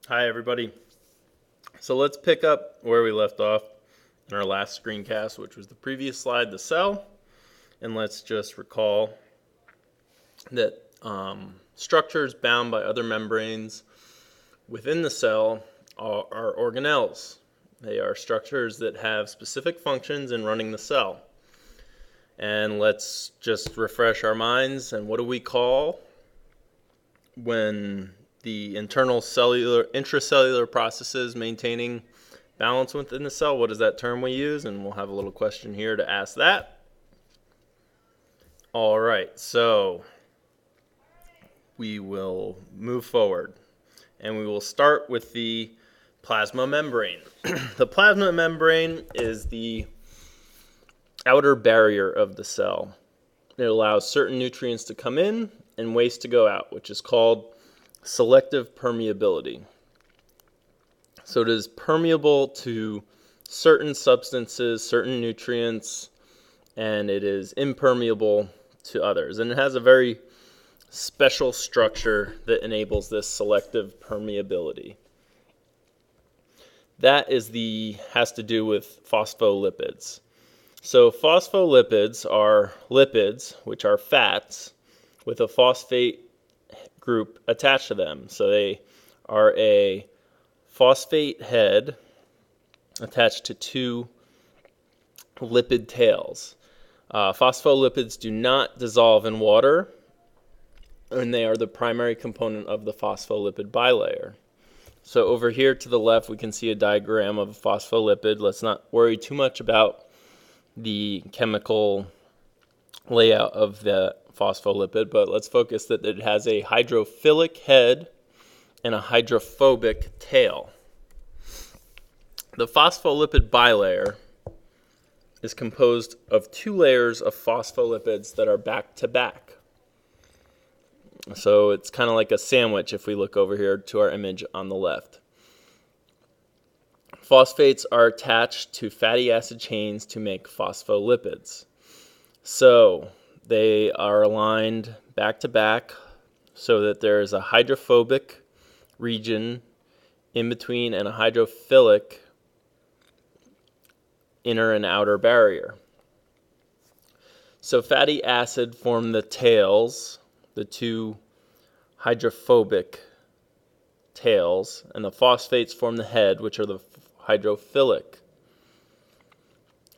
Hi, everybody. So let's pick up where we left off in our last screencast, which was the previous slide, the cell. And let's just recall that structures bound by other membranes within the cell are organelles. They are structures that have specific functions in running the cell. And let's just refresh our minds. And what do we call when the intracellular processes maintaining balance within the cell? What is that term we use? And we'll have a little question here to ask that. All right, so we will move forward, and we will start with the plasma membrane. The plasma membrane is the outer barrier of the cell. It allows certain nutrients to come in and waste to go out, which is called selective permeability. So it is permeable to certain substances, certain nutrients, and it is impermeable to others. And it has a very special structure that enables this selective permeability. That has to do with phospholipids. So phospholipids are lipids, which are fats, with a phosphate group attached to them. So they are a phosphate head attached to two lipid tails. Phospholipids do not dissolve in water, and they are the primary component of the phospholipid bilayer. So over here to the left, we can see a diagram of a phospholipid. Let's not worry too much about the chemical layout of the phospholipid, but let's focus that it has a hydrophilic head and a hydrophobic tail. The phospholipid bilayer is composed of two layers of phospholipids that are back to back. So it's kind of like a sandwich if we look over here to our image on the left. Phosphates are attached to fatty acid chains to make phospholipids. So they are aligned back to back so that there is a hydrophobic region in between and a hydrophilic inner and outer barrier. So fatty acid form the tails, the two hydrophobic tails, and the phosphates form the head, which are the hydrophilic.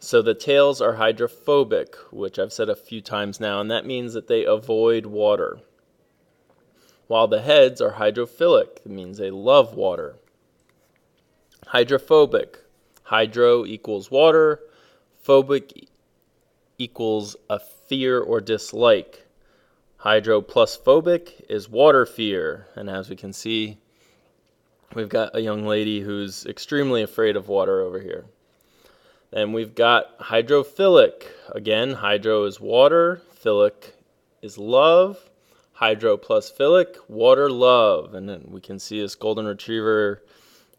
So the tails are hydrophobic, which I've said a few times now, and that means that they avoid water. While the heads are hydrophilic, it means they love water. Hydrophobic. Hydro equals water. Phobic equals a fear or dislike. Hydro plus phobic is water fear. And as we can see, we've got a young lady who's extremely afraid of water over here. Then we've got hydrophilic. Again, hydro is water. Philic is love. Hydro plus philic, water love. And then we can see this golden retriever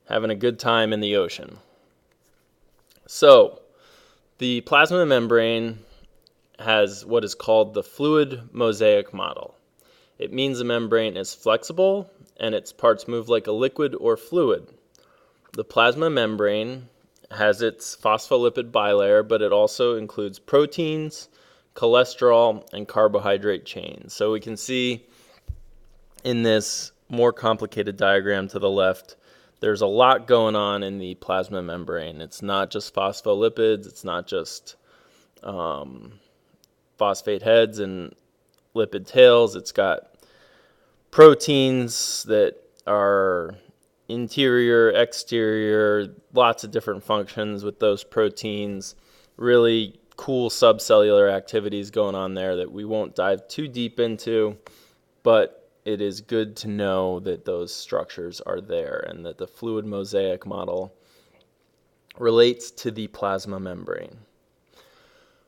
having a good time in the ocean. So, the plasma membrane has what is called the fluid mosaic model. It means the membrane is flexible and its parts move like a liquid or fluid. The plasma membrane has its phospholipid bilayer, but it also includes proteins, cholesterol, and carbohydrate chains. So we can see in this more complicated diagram to the left, there's a lot going on in the plasma membrane. It's not just phospholipids, it's not just phosphate heads and lipid tails. It's got proteins that are interior, exterior, lots of different functions with those proteins. Really cool subcellular activities going on there that we won't dive too deep into, but it is good to know that those structures are there and that the fluid mosaic model relates to the plasma membrane.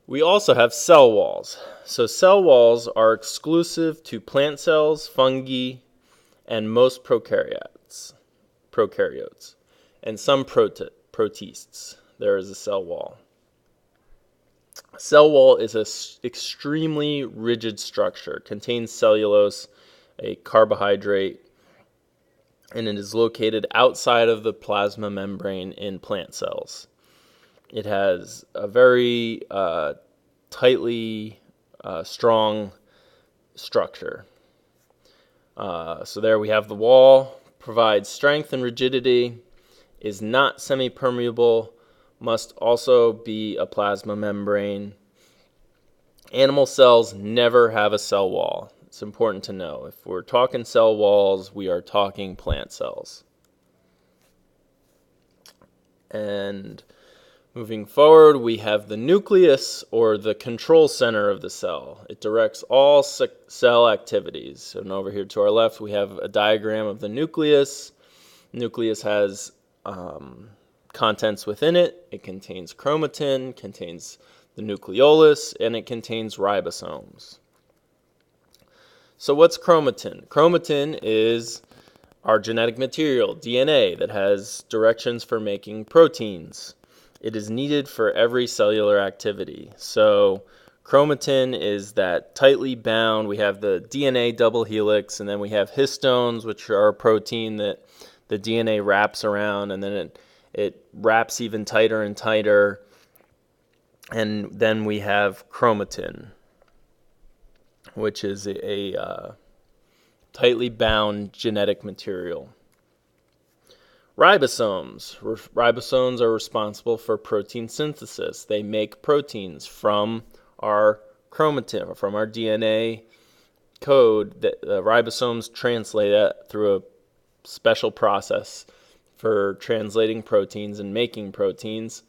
We also have cell walls. So cell walls are exclusive to plant cells, fungi, and most prokaryotes, and some protists. There is a cell wall. A cell wall is an extremely rigid structure, contains cellulose, a carbohydrate, and it is located outside of the plasma membrane in plant cells. It has a very tightly strong structure. So there we have the wall, provides strength and rigidity, is not semi-permeable, must also be a plasma membrane. Animal cells never have a cell wall. It's important to know. If we're talking cell walls, we are talking plant cells. And moving forward, we have the nucleus, or the control center of the cell. It directs all cell activities. And over here to our left, we have a diagram of the nucleus. The nucleus has contents within it. It contains chromatin, contains the nucleolus, and it contains ribosomes. So what's chromatin? Chromatin is our genetic material, DNA, that has directions for making proteins. It is needed for every cellular activity. So chromatin is that tightly bound. We have the DNA double helix, and then we have histones, which are a protein that the DNA wraps around, and then it wraps even tighter and tighter. And then we have chromatin, which is a tightly bound genetic material. Ribosomes. Ribosomes are responsible for protein synthesis. They make proteins from our chromatin, from our DNA code. The ribosomes translate that through a special process for translating proteins and making proteins.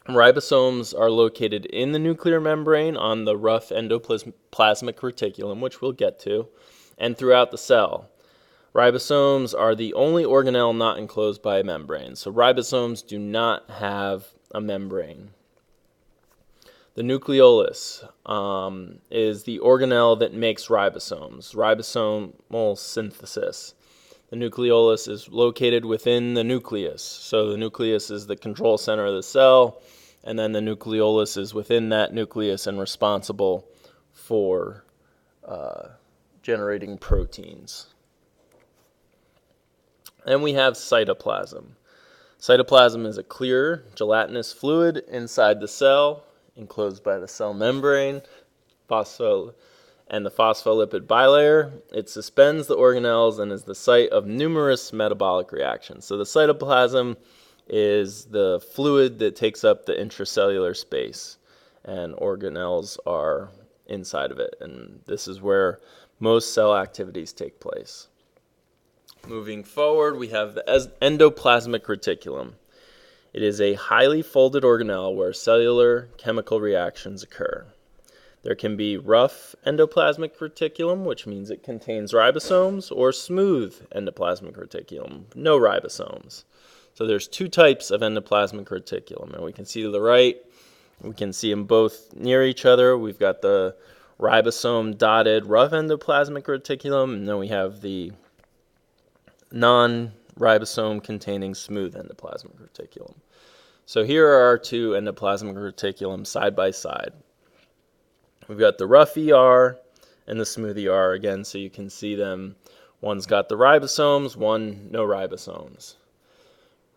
Ribosomes are located in the nuclear membrane on the rough endoplasmic reticulum, which we'll get to, and throughout the cell. Ribosomes are the only organelle not enclosed by a membrane. So ribosomes do not have a membrane. The nucleolus is the organelle that makes ribosomes, ribosomal synthesis. The nucleolus is located within the nucleus. So the nucleus is the control center of the cell, and then the nucleolus is within that nucleus and responsible for generating proteins. And we have cytoplasm. Cytoplasm is a clear, gelatinous fluid inside the cell, enclosed by the cell membrane and the phospholipid bilayer. It suspends the organelles and is the site of numerous metabolic reactions. So the cytoplasm is the fluid that takes up the intracellular space, and organelles are inside of it. And this is where most cell activities take place. Moving forward, we have the endoplasmic reticulum. It is a highly folded organelle where cellular chemical reactions occur. There can be rough endoplasmic reticulum, which means it contains ribosomes, or smooth endoplasmic reticulum, no ribosomes. So there's two types of endoplasmic reticulum, and we can see to the right, we can see them both near each other. We've got the ribosome-dotted rough endoplasmic reticulum, and then we have the non-ribosome-containing smooth endoplasmic reticulum. So here are our two endoplasmic reticulums side by side. We've got the rough ER and the smooth ER again, so you can see them. One's got the ribosomes, one no ribosomes.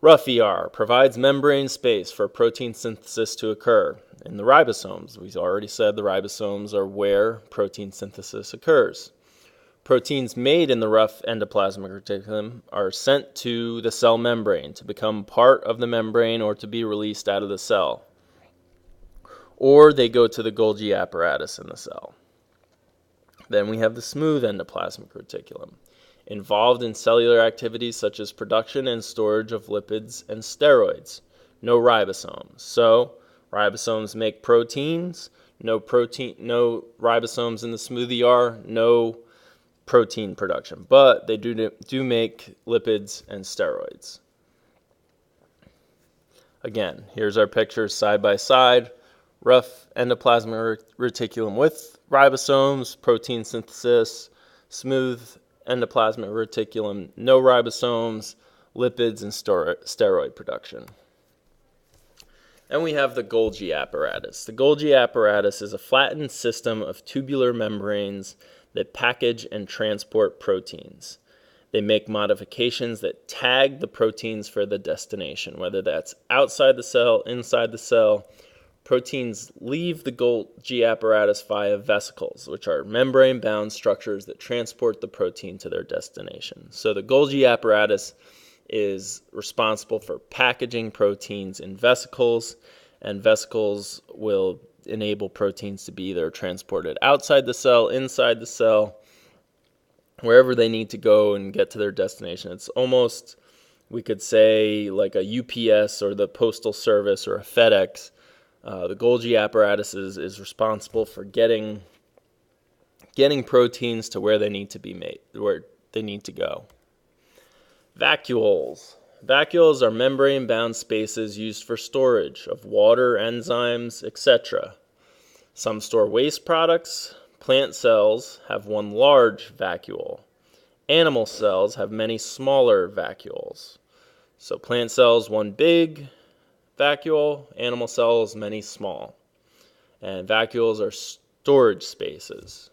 Rough ER provides membrane space for protein synthesis to occur. In the ribosomes, we've already said the ribosomes are where protein synthesis occurs. Proteins made in the rough endoplasmic reticulum are sent to the cell membrane to become part of the membrane or to be released out of the cell. Or they go to the Golgi apparatus in the cell. Then we have the smooth endoplasmic reticulum, involved in cellular activities such as production and storage of lipids and steroids. No ribosomes. So ribosomes make proteins. No ribosomes in the smooth ER. No protein production, but they do make lipids and steroids. Again, here's our pictures side by side. Rough endoplasmic reticulum with ribosomes, protein synthesis. Smooth endoplasmic reticulum, no ribosomes, lipids, and steroid production. And we have the Golgi apparatus. The Golgi apparatus is a flattened system of tubular membranes that package and transport proteins. They make modifications that tag the proteins for the destination, whether that's outside the cell, inside the cell. Proteins leave the Golgi apparatus via vesicles, which are membrane-bound structures that transport the protein to their destination. So the Golgi apparatus is responsible for packaging proteins in vesicles, and vesicles will enable proteins to be either transported outside the cell, inside the cell, wherever they need to go and get to their destination. It's almost, we could say, like a UPS or the Postal Service or a FedEx. The Golgi apparatus is responsible for getting proteins to where they need to be made, where they need to go. Vacuoles. Vacuoles are membrane-bound spaces used for storage of water, enzymes, etc. Some store waste products. Plant cells have one large vacuole. Animal cells have many smaller vacuoles. So plant cells, one big vacuole, animal cells, many small. And vacuoles are storage spaces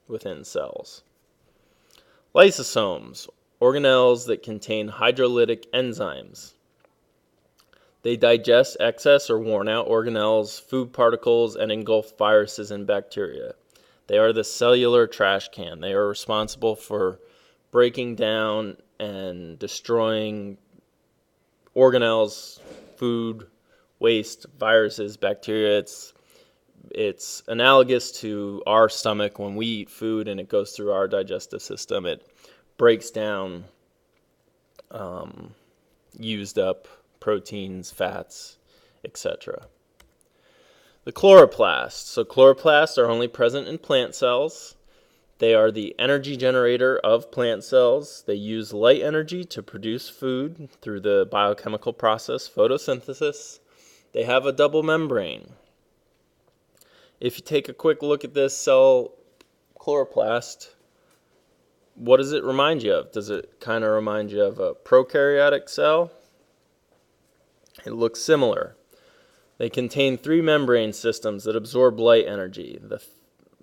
within cells. Lysosomes, organelles that contain hydrolytic enzymes. They digest excess or worn-out organelles, food particles, and engulf viruses and bacteria. They are the cellular trash can. They are responsible for breaking down and destroying organelles, food, waste, viruses, bacteria. It's analogous to our stomach when we eat food and it goes through our digestive system. It breaks down used up proteins, fats, etc. The chloroplasts. So chloroplasts are only present in plant cells. They are the energy generator of plant cells. They use light energy to produce food through the biochemical process, photosynthesis. They have a double membrane. If you take a quick look at this cell chloroplast, what does it remind you of? Does it kind of remind you of a prokaryotic cell? It looks similar. They contain three membrane systems that absorb light energy. The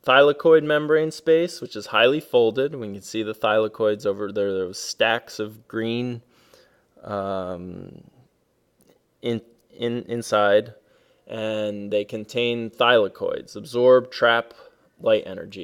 thylakoid membrane space, which is highly folded. We can see the thylakoids over there, those stacks of green inside. And they contain thylakoids, absorb, trap light energy.